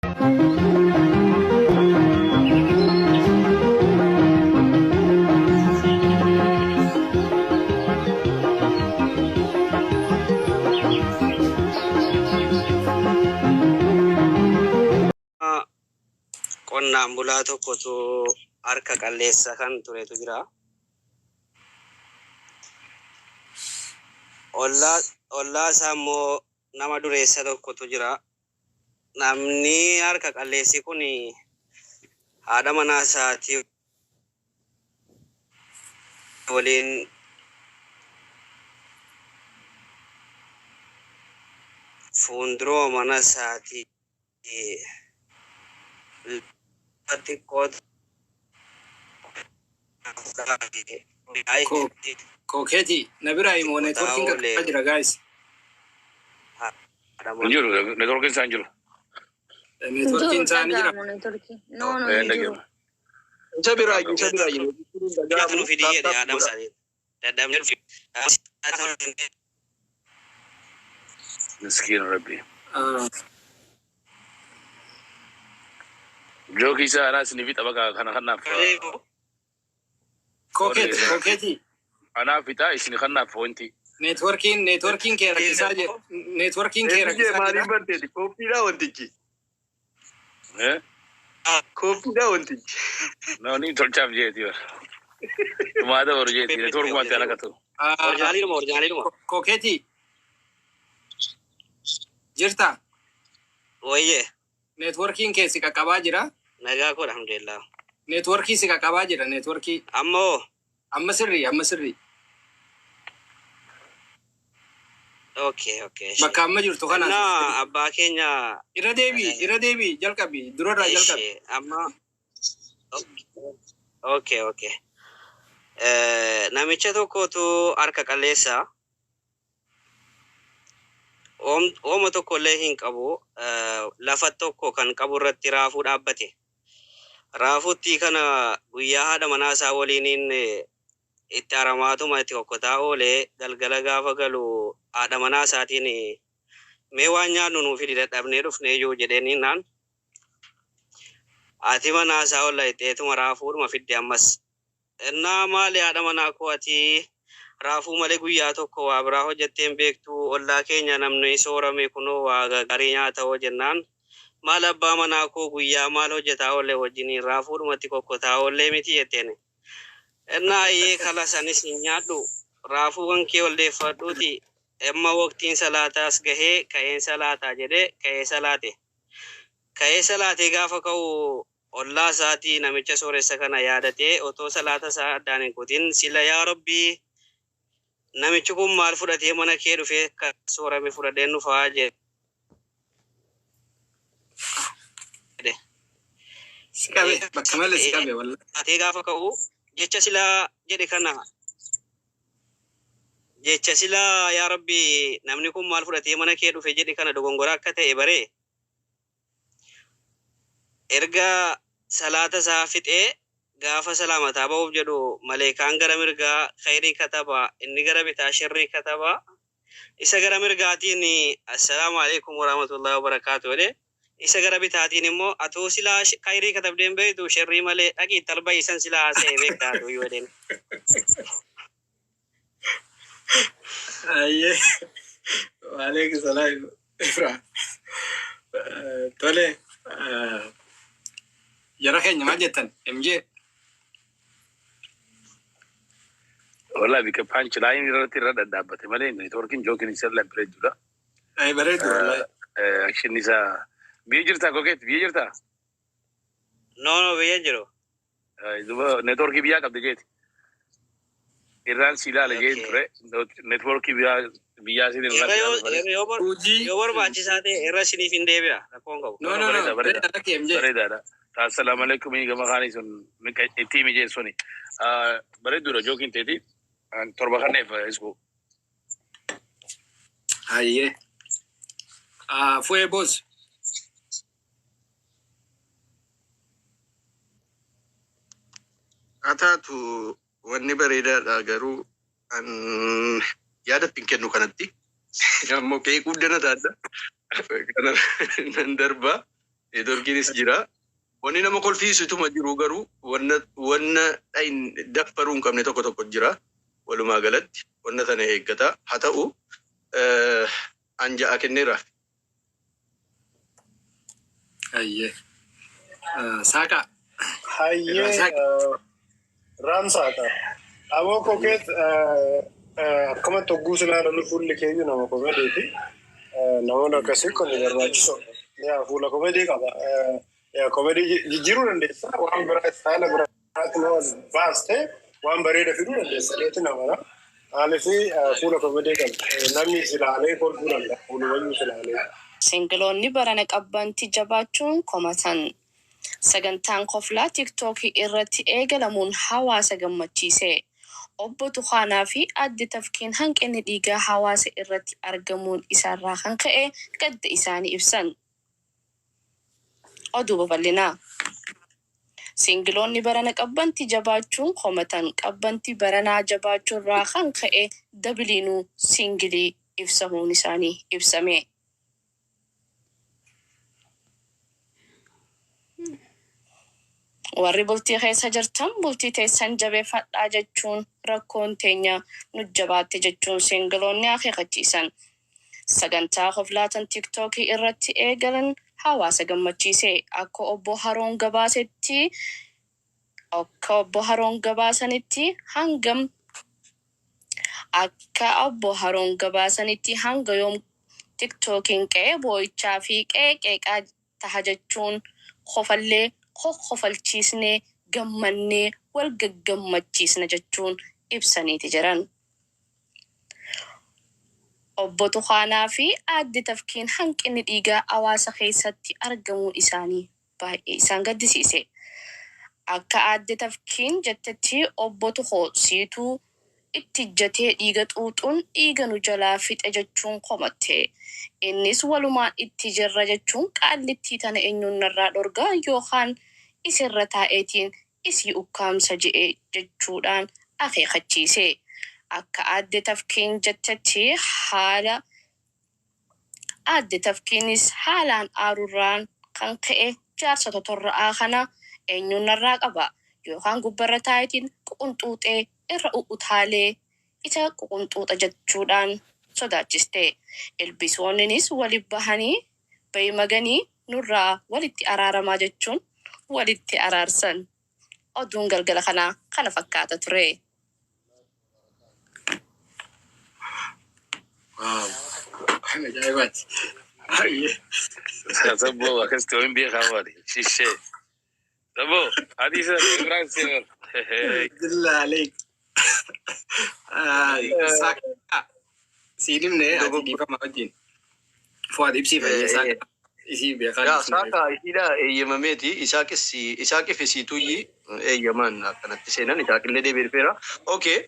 Qonnaan bulaa tokkotu harka qalleessa kan turetu jira. Ollaa isaa immoo nama dureessa tokkotu jira. Namni harka qalleessi kun haadha manaa isaatii waliin fuunduroo mana isaatii Koketi, nabira imo networking ka jira guys. Jiro, networking sa jiro. Networking sa jira. No, jiro. Sabira. Jatuh video di Adam sari. Adam ni Miskin Rabbi. Joki sa anas ni vita baka kana Koketi. Ana vita isini kana pointi. Networking ke rakisa je. Networking ke rakisa. Mari berte di kopi da ontiki. Kopi da ontiki. No ni tolcham je tiyo. Tumada or je tiyo. Network mate ala kato. Orjani rumah. Koketi. Jirta. Oye. Networking ke sika kaba jira. Naga ko alhamdulillah. Networking sika kaba jira networking. Amma sirri. Okay. Bakka amma jirtu kana. Na abba kenya ira debi jalqabi durara jalqabi. Amma okay. Namicha tokkotu harka qalleessa. Ooma tokkollee hin qabu. Lafa tokko kan qabu irratti raafuu dhaabbate. Raafuutti kana guyyaa haadha manaa isaa waliiniin itti aramaatuma itti kokkotaa oolee galgala gaafa galu haadha manaa isaatiin mee waan nyaannu nuuf fidi dadhabnee dhufnee yoo jedheeninaan ati manaa isaa olla itteetuma raafuudhuma fidde ammas. Innaa maali haadha manaa koo ati raafuu malee guyyaa tokko waa biraa hojjetteen beektu ollaa keenya namni soorame kunoo waa gaarii nyaata hoo jennaan maal abbaa manaa koo guyyaa maal hojjetaa oolle wajjiniin raafuudhumatti kokkotaa oollee miti jetteen. Innaa ayyee kala sanis hin nyaadhu raafuuwwan kee oldeeffadhuuti amma waqtiin salaataas gahee ka'een salaataa jedhee ka'ee salaatee gaafa ka'u ollaa isaatii namicha sooressa kana yaadatee otoo salaata isaa addaan hin kutin sila yaa rabbii namichi kun maal fudhatee mana kee dhufee soorame fudhadheen dhufaa jedhe. Sikabe bakka malee sikabe wallahi. Atee gaafa ka'u jecha silaa jedhe kana. Jecha silaa yaa rabbi namni kun maal fudhatee mana kee dhufe jedhe kana dogongora akka ta'e baree. Erga salaata isaa fixee gaafa salaamataa ba'uuf jedhu maleekaan gara mirgaa khayrii kataba inni gara bitaa sharrii kataba. Isa gara mirgaatiin assalaamu alaikum warahmatullahi wabarakatuh jedhe. Isa gara bitaatiin immoo atoo silaa khayrii katabdeen beektu sharrii malee dhaqii talba isan silaa haasa'e beektaatu yoo jedhen. Aye. Waalaikum salaam. Ifra. Tole. Jara keenya maal jettan? MJ. Wallahi bika punch line irratti irra dadhaabate malee networking jokin isa la bareedudha. Bareedu wallahi. Action isa biyya jirta Koket biyya jirta? No biyya jiru. Duba networking biyya qabdi jeeti. Irraan silaale jeeti ture networking biyya sin irra. Yoo barbaachisaa ta'e irra siniif hin deebi'a rakkoon qabu. No. Bareedaadha. Assalamu alaikum gama khani sun team je suni. Bareedudha jokin teeti torba kanneef isku. Aye. Fue boss. Ataatu wanni bareedaadha garuu an yaadatti hin kennu kanatti ammoo kee guddana taadha kana nan darba Networkiinis jira. Wanni nama kolfiisutuma jiru garuu wanna daffaruu hin qabne tokko jira. Walumaa galatti wanna tana eeggata. Haa ta'u anja'a kenneeraaf. Ayyee. Saaqaa. Hayyee Raam Saaqaa. Aboo kokeet akkuma togguu silaa lolli fuulli keeyyu nama komeediiti. Namoonni akkasii kun barbaachisoodha. Yaa fuula komeedii qaba. Komeedii jijjiiruu dandeessa. Waan biraa istaayila biraatti nama baaste waan bareeda fiduu dandeessa. Dheetti namana. Haalli fi fuula komeedii qaba. Namni silaalee kolfuu danda'a. Fuulumayyuu silaalee. Singiloonni barana qabbanti jabaachuun komatan. Sagantaan koflaa tiktookii irratti eegalamuun hawaasa gammachiise. Obbo Tuqaanaa fi adde Tafkiin hanqinni dhiigaa hawaasa irratti argamuun isaarraa kan ka'e gadda isaanii ibsan. Oduu babal'inaa. Singiloonni barana qabbanti jabaachuun komatan qabbanti baranaa jabaachuurraa kan ka'e dabiliinuu singilii ibsamuun isaanii ibsame. Warri bultii keessa jirtan bultii teessan jabeeffadhaa jechuun rakkoon teenya nu jabaatte jechuun singiloonni akeekachiisan. Sagantaa koflaatan tiktookii irratti eegalan hawaasa gammachiise. Akka obbo Haroon gabaasanitti hanga yoom tiktookiin qe'ee boo'ichaa fi qe'ee qeeqaa taha jechuun kofallee kofalchiisnee gammannee wal gaggammachiisna jechuun ibsaniiti jiran. Obbo Tuqaanaa fi adde Tafkiin hanqinni dhiigaa hawaasa keessatti argamuun isaanii baay'ee isaan gaddisiise. Akka adde Tafkiin jettetti obbo Tuqoo siituu itti ijjatee dhiiga xuuxuun dhiiga nu jalaa fixe jechuun komatte. Innis walumaan itti jirra jechuun qaallittii tana eenyuun narraa dhorgaa yookaan isirra taa'eetiin isii ukkaamsa je'ee jechuudhaan akeekachiise. Akka adde Tafkiin jettetti adde Tafkiinis haalaan aarurraan kan ka'e jaarsa totorra'aa kana eenyuun narraa qaba yookaan gubbarra taa'eetiin ququnxuuxee irra utaalee isa ququnxuuxa jechuudhaan sodaachiste. Ilbisoonninis waliin bahanii bayi maganii nurraa walitti araaramaa jechuun walitti araarsan. Oduun galgala kanaa kana fakkaata ture. Ajaa'ibaati. Sabbo akkas ta'uun beekaa waati. Shishee. Sabbo adii isa Firaansi. Dillaalee. Saaqaa. Siinimne ati dhiifama wajjin. Fuwaad ibsii fayyee saaqaa. Isii beekaa. Yaa saaqaa isiidha eeyyamameeti. Isaaqif isiituyyi eeyyamaan akkanatti seenan isaaqillee deebiirfeera. Okay.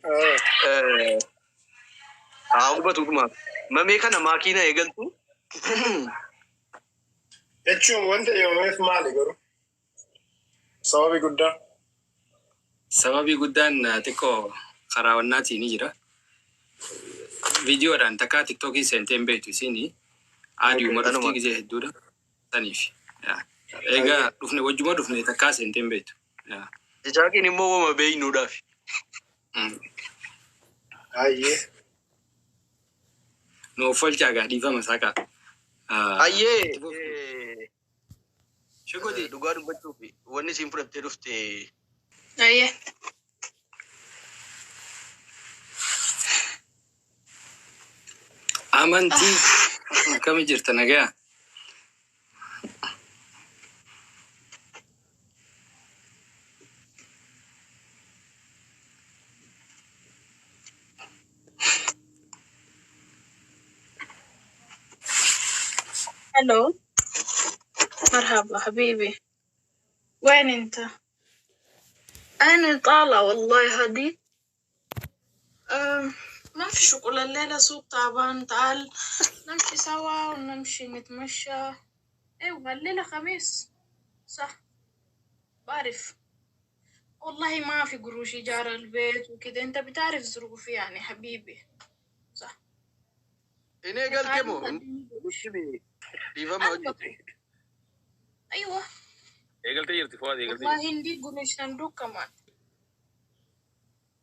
Hubatu dhuma. Mamee kana maakiina eegaltu. Jechuun wanta eeyyameef maali garuu? Sababii guddaan xiqqoo karaa wannaatiin ni jira. Viidiyoodhaan takkaa tiktookii seenteen beektu isin aadiuma dhuftii gizee hedduudha. Saniif. Egaa wajjuma dhufne takkaa seenteen beektu. Isaaqiin immoo wama beeynuudhaaf. Ayyee. Nuuf olchaagaa dhiifama saaqaa. Ayyee. Shukoti. Dhugaa dubbachuuf wanni isin fudhattee dhufte. Ayyee. Amantii akkami jirta nagaa? الو مرحبا حبيبي، وين انت؟ انا طالعة والله هدي. ما في شغل الليلة، سوق تعبان. تعال نمشي سوا ونمشي نتمشى. ايوه الليلة خميس صح، بعرف والله ما في قروش ايجار البيت وكده، انت بتعرف ظروفي يعني حبيبي صح. إني قال كمو. ديفا ما وجدت. أيوة قلت يرتي فؤاد قلت والله هندي قولي صندوق كمان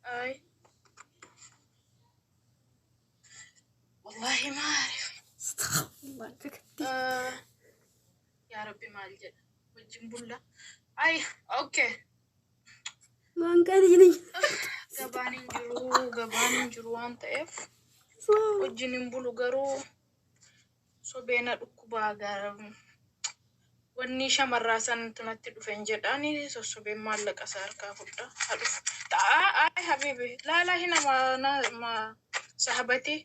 أي والله ما أعرف يا ربي ما الجد والجنبلة أي أوكي gabaanin jiru waan ta'eef wajjin hin bulu garuu sobeena dhukkubaa wanni shamarraa santu natti dhufen jedhaani sossobeen maallaqa isaa harkaa fudha hadhuf ay habibi laala hina ma sahabati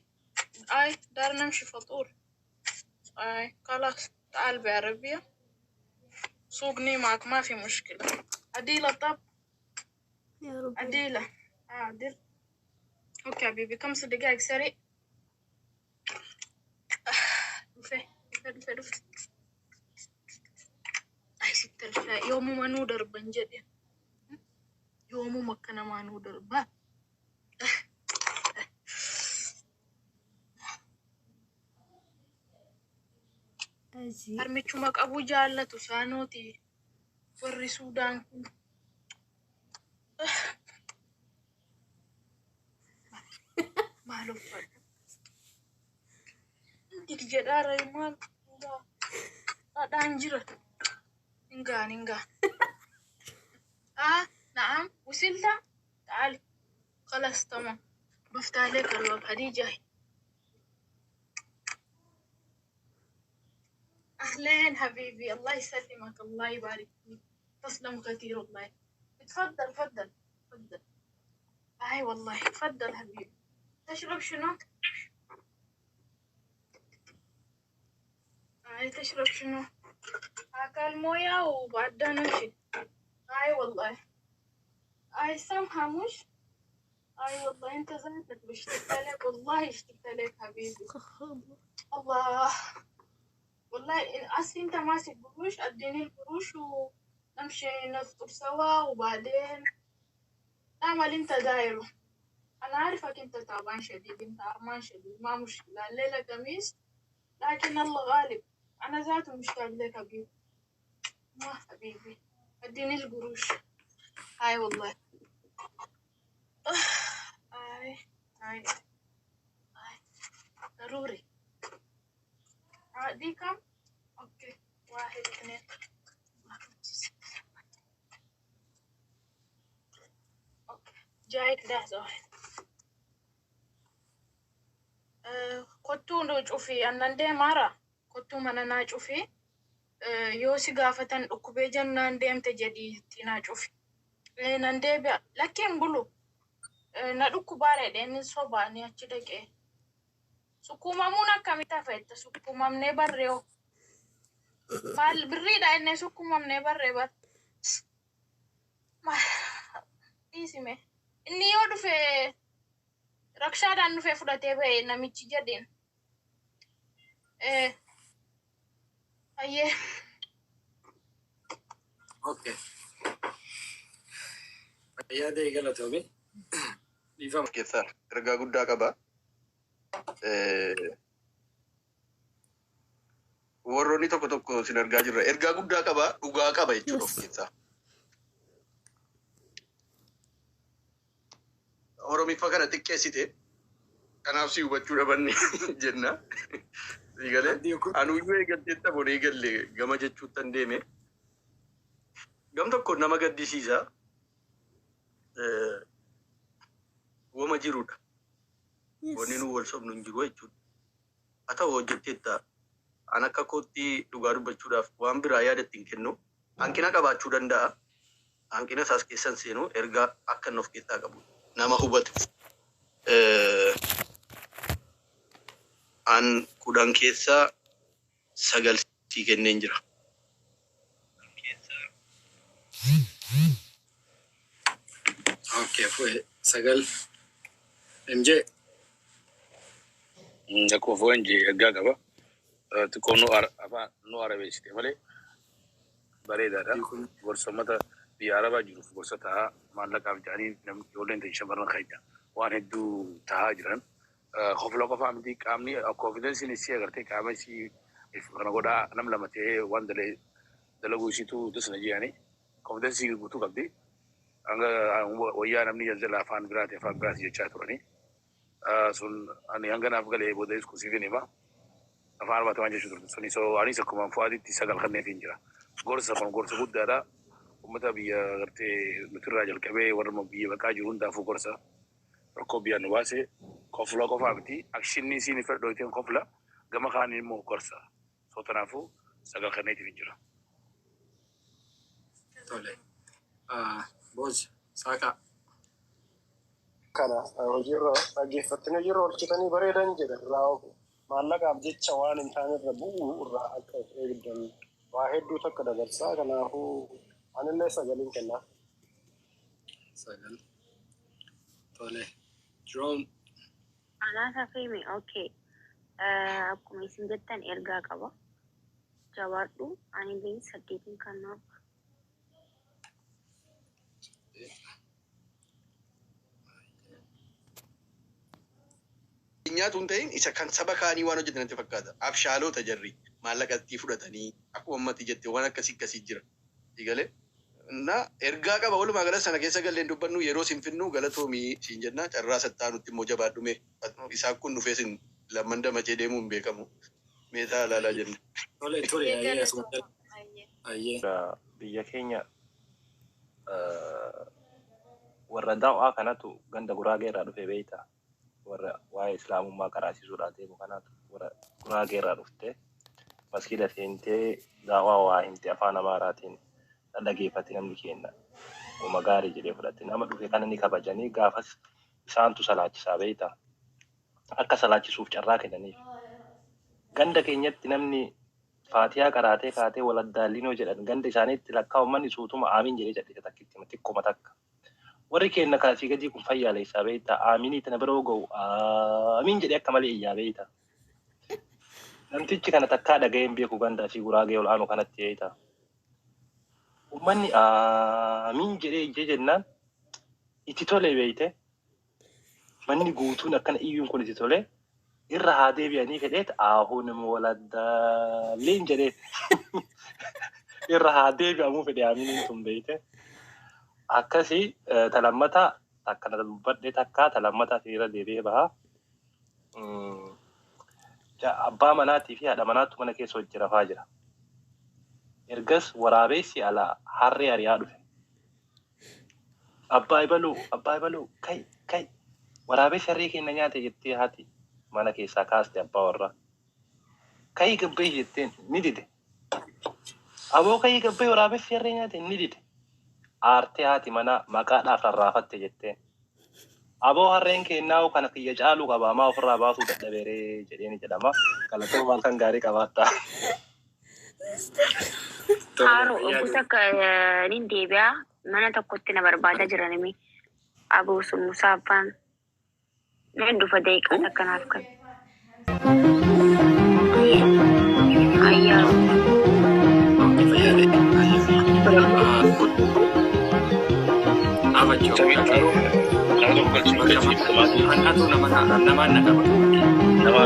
ay dar namshi fatur ay خلاص تعال بعربية سوقني معك ما في مشكلة عديلة طب يا رب عديلة عدل اوكي حبيبي 5 دقائق سريع دفع اي ست الفاء يوم ما نودر بنجد يوم مكنا ما نودر با harmichu maqabu jaallatu saanooti warri suudaan kun maaluuf dik jedhaara maal dhadhaan jira hingaa نعم وصلت تعال خلاص تمام بفتح عليك الباب هدي جاي أهلين حبيبي الله يسلمك الله يبارك فيك تسلم كثير والله تفضل تفضل تفضل أي والله تفضل حبيبي تشرب شنو؟ أي تشرب شنو؟ أكل موية وبعدها نمشي أي والله أي سامحة مش أي والله أنت ذاتك بشتكت عليك والله اشتكت عليك حبيبي الله والله أصل أنت ماسك قروش أديني القروش ونمشي نفطر سوا وبعدين نعمل أنت دايره أنا عارفك أنت تعبان شديد أنت عرمان شديد ما مشكلة الليلة قميص لكن الله غالب أنا ذاته مشتاق لك حبيبي ما حبيبي أديني القروش هاي والله هاي ضروري دي كم؟ اوكي 1 2 اوكي جايك جاهزة واحد كنتو نشوفي أنندي مرة كنتو من نشوفي يوسي قافتن أكوبي جنان ديم تجدي تناشوفي نندي بيا لكن بلو ندوكو باري دين صوبا نياتشدك سكوما مونا كميتا فايتا سكوما منبر ريو مال بريدا إني سكوما منبر ريو ما إيسمه إني يودو في ركشادا إنه في فلاتي بي نميتشي جدين أيه اوكي يا دي قالت تومي يفهم Keessa ergaa guddaa qaba. Warroonni tokko tokko sin argaa jirra. Ergaa guddaa qaba, dhugaa qaba jechuudha of keessaa. Oromiffa kana xiqqeessite kanaaf si hubachuu dhabanne jenna. Eegalee anuyyuu eegalteetta boon eegalle gama jechuuttan deeme. Gam tokko nama gaddisiisa. Wama jirudha. Wanni nu wal sobnu hin jiru jechuudha. Haa ta'u hojjetteetta an akka kootti dhugaa dubbachuudhaaf waan biraa yaadatti hin kennu. Hanqina qabaachuu danda'a. Hanqina isaas keessan seenu ergaa akka inni of keessaa qabu nama hubatu. An 10 keessaa 9 sii kenneen jira. اوكي فوي سجل MJ Aku fuan je agak apa? Tu kono no Arabe sih, malah bare dada. Borsa mata di Araba juru borsa taha malah kami cari nam yolen tu isyamarna kaya. Wan itu taha jiran. Khoflo ko faham di kami confidence ini sih agar te kami sih if karena goda nam lama te wan dale dalagu situ desna jiani kompetensi gutu qabdi anga wayya namni yalzala afan birati jecha turani sun ani anga na afgale boda isku sivini ma afan ba tawanje shudur suni so ani sakuma fuadi tisagal khanne finjira gorsa guddara ummata biya garte muturajal kabe warma biya baka jurun da fu gorsa ko biya no wase kofla ko fabti akshinni sini feddo ten kofla gama khani mo gorsa so tanafu sagal khanne finjira tole boz saka kana hojiirra dhaggeeffattanii yeroo hojjetanii bareedan jedhan irraa maallaqaaf jecha waan hin taane irra bu'uu irraa akka eegdan waa hedduu takka dabarsaa kanaafuu anillee sagaliin kennaa. Sagal tole drone Anaasa fiimi okay. Akkuma isin jettan ergaa qaba. Jawaadhu anillee saddeetiin kannaaf. Nyaatuun ta'in isa kan saba kaanii waan hojjetan itti fakkaata. Abshaalota jarri maallaqatti fudhatanii akkuma ummati jette waan akkasii jira. Digalee na ergaa qaba walumaa gala sana keessa galleen dubbannu yeroo sinfinnu galatoomii siin jenna carraa sattaa nutti immoo jabaadhume isaa kun dhufee sin lamman damacee deemuun beekamu meetaa ilaalaa jenna. Biyya keenya warra daawaa kanatu ganda Guraagee irraa dhufee beeyta. Warra waa'ee islaamummaa qaraasiisuudhaan deemu kanaatu warra Guraagee irraa dhufte maskiida seentee daawaa waa himte afaan Amaaraatiin dhageeffate namni kenna. Uma gaarii jedhee fudhatte nama dhufe kana ni kabajanii gaafas isaantu salaachisaa beeyta. Akka salaachisuuf carraa kennaniif. Ganda keenyatti namni Faatiyaa qaraatee kaatee waladdaallinoo jedhan ganda isaaniitti lakkaa'ummanni suutuma aamiin jedhee jedhe takkitti xiqquma takka. Warri kenna kaasii gadi kun fayyaaleessaa beeyta. Aaminii tana biroo ga'u aamiin jedhee akka malee iyyaa beeyta. Namtichi kana takkaa dhaga'een beeku gandaa fi Guraagee ol aanu kanatti beeyta. Uummanni aamiin jedhee ijjee jennaan itti tolee beeyte. Manni guutuun akkana iyyuun kun itti tolee irra haa deebi'anii fedheet aahuu nama waladdaalliin jedhee irra haa deebi'amuu fedhe aamiiniin tun beeyte. Akkasii talammata akkana dubbadhee takkaa talammata fiira deebi'ee bahaa. Abbaa manaatii fi haadha manaatu mana keessa hojii rafaa jira. Ergas waraabessi alaa harree ari'aa dhufe. Abbaa ibaluu kai waraabessi harree kenna nyaate jettee haati mana keessaa kaaste abbaa warraa. Kai gabbee jetteen ni dide. Aboo kai gabbee waraabessi harree nyaate ni dide. Aartee haati mana maqaadhaaf rarraafatte jetteen. Aboo harreen kennaa kana kiyya caaluu qaba maa ofirraa baasuu dadhabeeree jedheeni jedhama. Galatoo maal kan gaarii qabaattaa. Haaro gosa nin deebi'aa mana tokkotti na barbaadaa jiranimi. Aboo sun musaaffaan nan dhufa daqiiqaa akkanaaf kan. Ayyaa. Nama